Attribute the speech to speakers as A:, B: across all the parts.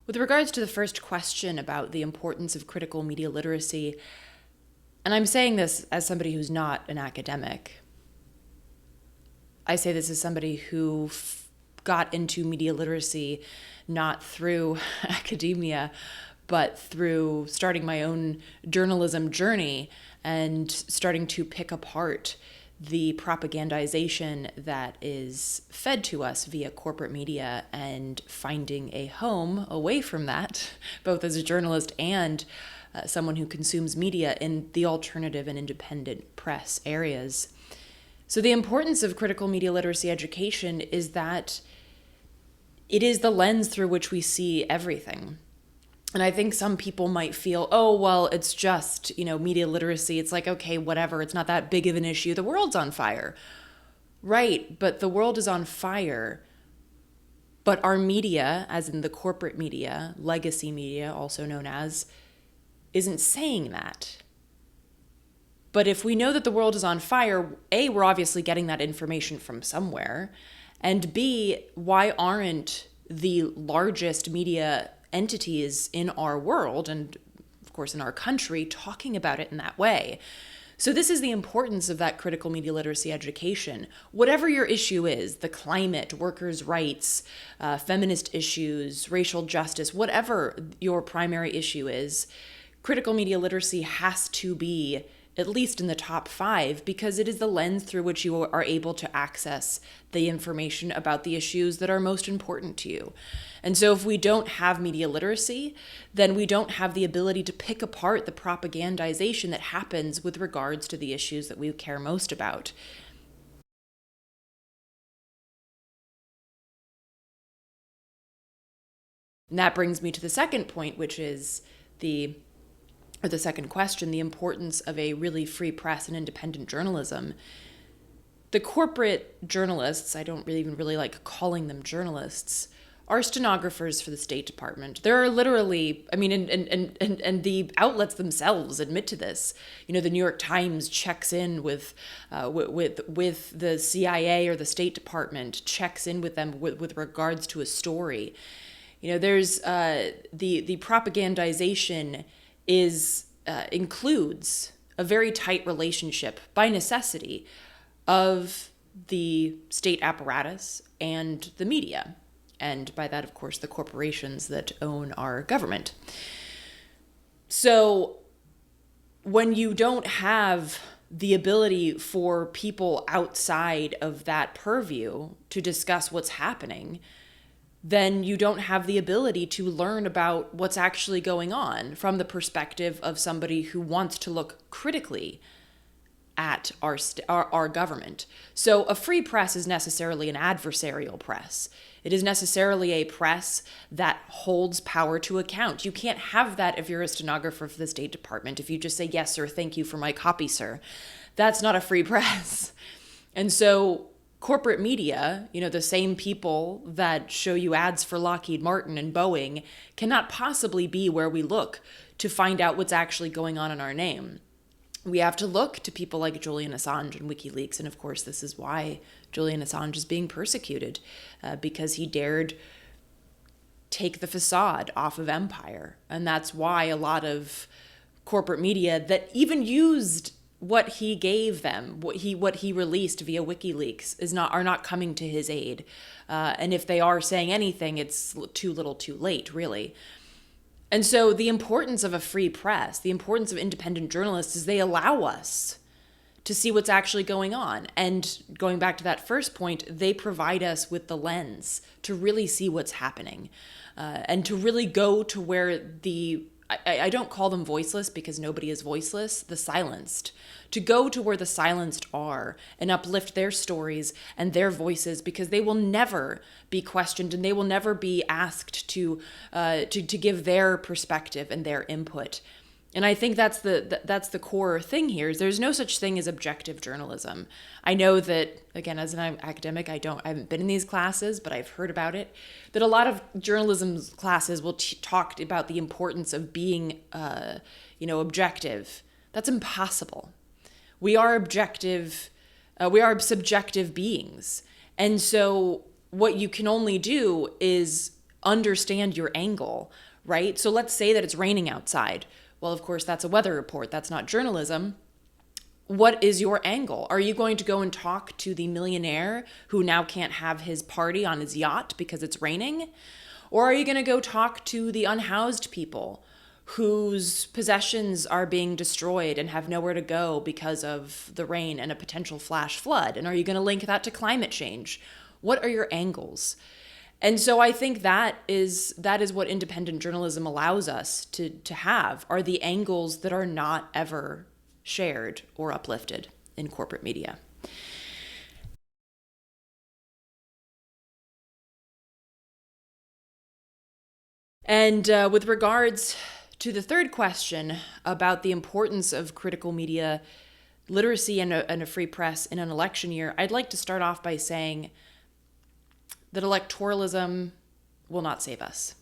A: With regards to the first question about the importance of critical media literacy, and I'm saying this as somebody who's not an academic, I say this as somebody who got into media literacy not through academia, but through starting my own journalism journey and starting to pick apart the propagandization that is fed to us via corporate media and finding a home away from that, both as a journalist and someone who consumes media in the alternative and independent press areas. So the importance of critical media literacy education is that it is the lens through which we see everything. And I think some people might feel, oh, well, it's just, media literacy. It's like, okay, whatever. It's not that big of an issue. The world's on fire. Right, but the world is on fire. But our media, as in the corporate media, legacy media, also known as, isn't saying that. But if we know that the world is on fire, A, we're obviously getting that information from somewhere. And B, why aren't the largest media entities in our world, and of course in our country, talking about it in that way? So this is the importance of that critical media literacy education. Whatever your issue is, the climate, workers' rights, feminist issues, racial justice, whatever your primary issue is, critical media literacy has to be at least in the top 5, because it is the lens through which you are able to access the information about the issues that are most important to you. And so if we don't have media literacy, then we don't have the ability to pick apart the propagandization that happens with regards to the issues that we care most about. And that brings me to the second point, which is the second question, the importance of a really free press and independent journalism. The corporate journalists, I don't even really like calling them journalists, are stenographers for the State Department. There are literally, and the outlets themselves admit to this. The New York Times checks in with the CIA or the State Department, checks in with them with regards to a story. There's the propagandization includes a very tight relationship by necessity of the state apparatus and the media. And by that, of course, the corporations that own our government. So when you don't have the ability for people outside of that purview to discuss what's happening, then you don't have the ability to learn about what's actually going on from the perspective of somebody who wants to look critically at our government. So a free press is necessarily an adversarial press. It is necessarily a press that holds power to account. You can't have that if you're a stenographer for the State Department. If you just say, yes, sir, thank you for my copy, sir. That's not a free press. And so corporate media, the same people that show you ads for Lockheed Martin and Boeing, cannot possibly be where we look to find out what's actually going on in our name. We have to look to people like Julian Assange and WikiLeaks. And of course, this is why Julian Assange is being persecuted, because he dared take the facade off of empire. And that's why a lot of corporate media that even used what he gave them, what he released via WikiLeaks are not coming to his aid. And if they are saying anything, it's too little too late, really. And so the importance of a free press, the importance of independent journalists, is they allow us to see what's actually going on. And going back to that first point, they provide us with the lens to really see what's happening, and to really go to where I don't call them voiceless because nobody is voiceless, the silenced, to go to where the silenced are and uplift their stories and their voices, because they will never be questioned and they will never be asked to give their perspective and their input. And I think that's the core thing here. Is there's no such thing as objective journalism. I know that, again, as an academic, I haven't been in these classes, but I've heard about it, that a lot of journalism classes will talk about the importance of being, objective. That's impossible. We are objective. We are subjective beings. And so what you can only do is understand your angle, right? So let's say that it's raining outside. Well, of course, that's a weather report. That's not journalism. What is your angle? Are you going to go and talk to the millionaire who now can't have his party on his yacht because it's raining? Or are you going to go talk to the unhoused people whose possessions are being destroyed and have nowhere to go because of the rain and a potential flash flood? And are you going to link that to climate change? What are your angles? And so I think that is what independent journalism allows us to have, are the angles that are not ever shared or uplifted in corporate media. And with regards to the third question about the importance of critical media literacy and a free press in an election year, I'd like to start off by saying that electoralism will not save us.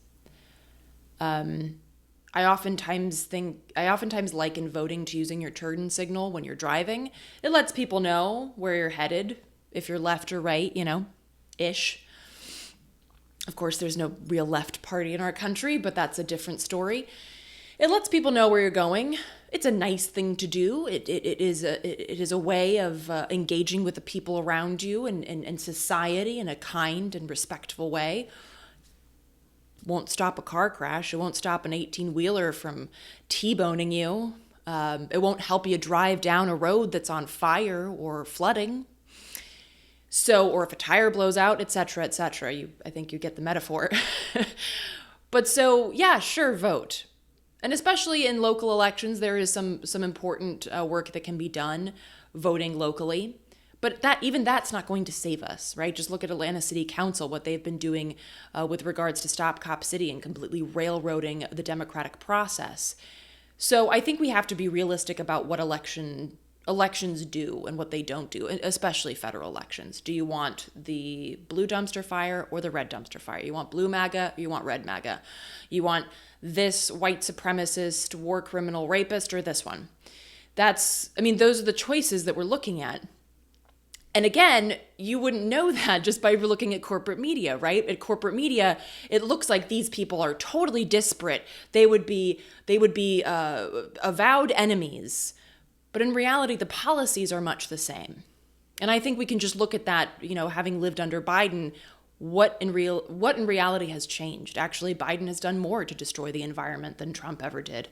A: I oftentimes liken voting to using your turn signal when you're driving. It lets people know where you're headed, if you're left or right, ish. Of course, there's no real left party in our country, but that's a different story. It lets people know where you're going. It's a nice thing to do. It is a way of engaging with the people around you and society in a kind and respectful way. Won't stop a car crash. It won't stop an 18-wheeler from T-boning you. It won't help you drive down a road that's on fire or flooding. So, or if a tire blows out, et cetera, et cetera. I think you get the metaphor. But so, yeah, sure, vote. And especially in local elections, there is some important work that can be done voting locally. But that's not going to save us, right? Just look at Atlanta City Council, what they've been doing with regards to Stop Cop City and completely railroading the democratic process. So I think we have to be realistic about what elections do and what they don't do, especially federal elections. Do you want the blue dumpster fire or the red dumpster fire? You want blue MAGA or you want red MAGA? You want this white supremacist, war criminal, rapist, or this one? Those are the choices that we're looking at. And again, you wouldn't know that just by looking at corporate media, right? At corporate media, it looks like these people are totally disparate. They would be avowed enemies. But in reality, the policies are much the same. And I think we can just look at that, having lived under Biden, what in reality has changed. Actually, Biden has done more to destroy the environment than Trump ever did.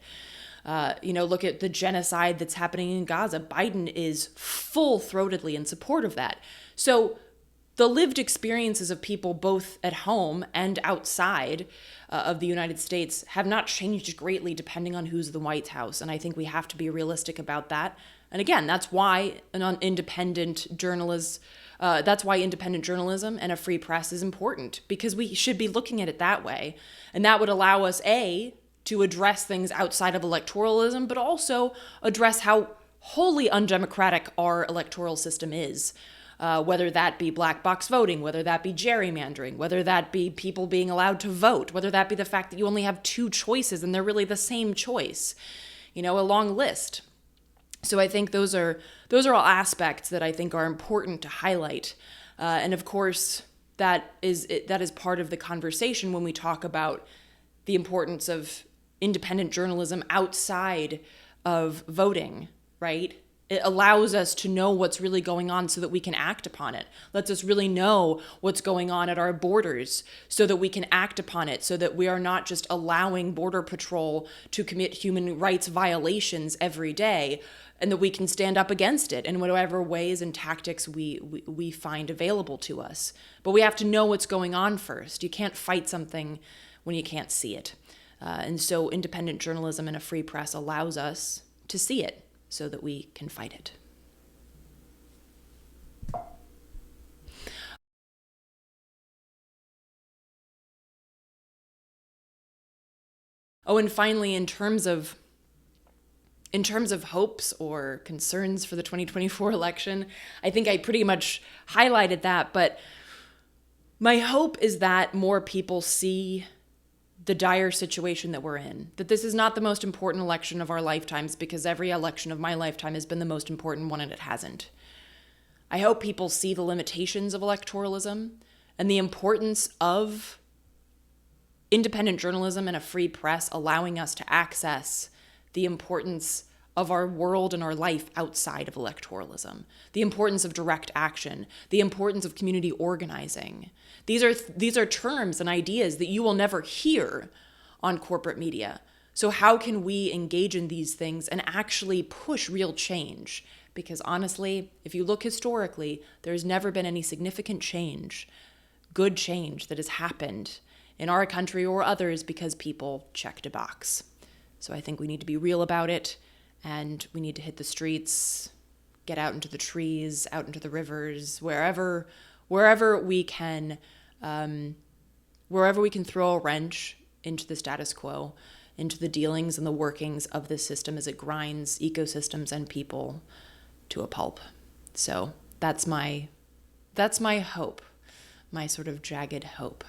A: Look at the genocide that's happening in Gaza. Biden is full-throatedly in support of that. So the lived experiences of people both at home and outside of the United States have not changed greatly depending on who's in the White House. And I think we have to be realistic about that. And again, that's why independent journalism and a free press is important, because we should be looking at it that way. And that would allow us, to address things outside of electoralism, but also address how wholly undemocratic our electoral system is. Whether that be black box voting, whether that be gerrymandering, whether that be people being allowed to vote, whether that be the fact that you only have two choices and they're really the same choice, a long list. So I think those are all aspects that I think are important to highlight. And of course, that is part of the conversation when we talk about the importance of independent journalism outside of voting, right? It allows us to know what's really going on so that we can act upon it. Lets us really know what's going on at our borders so that we can act upon it, so that we are not just allowing Border Patrol to commit human rights violations every day, and that we can stand up against it in whatever ways and tactics we find available to us. But we have to know what's going on first. You can't fight something when you can't see it. And so independent journalism and a free press allows us to see it so that we can fight it. Oh, and finally, in terms of hopes or concerns for the 2024 election, I think I pretty much highlighted that, but my hope is that more people see the dire situation that we're in, that this is not the most important election of our lifetimes, because every election of my lifetime has been the most important one and it hasn't. I hope people see the limitations of electoralism and the importance of independent journalism and a free press allowing us to access the importance of our world and our life outside of electoralism, the importance of direct action, the importance of community organizing. These are terms and ideas that you will never hear on corporate media. So how can we engage in these things and actually push real change? Because honestly, if you look historically, there's never been any significant change, good change that has happened in our country or others because people checked a box. So I think we need to be real about it, and we need to hit the streets, get out into the trees, out into the rivers, wherever we can throw a wrench into the status quo, into the dealings and the workings of this system as it grinds ecosystems and people to a pulp. So that's my hope, my sort of jagged hope.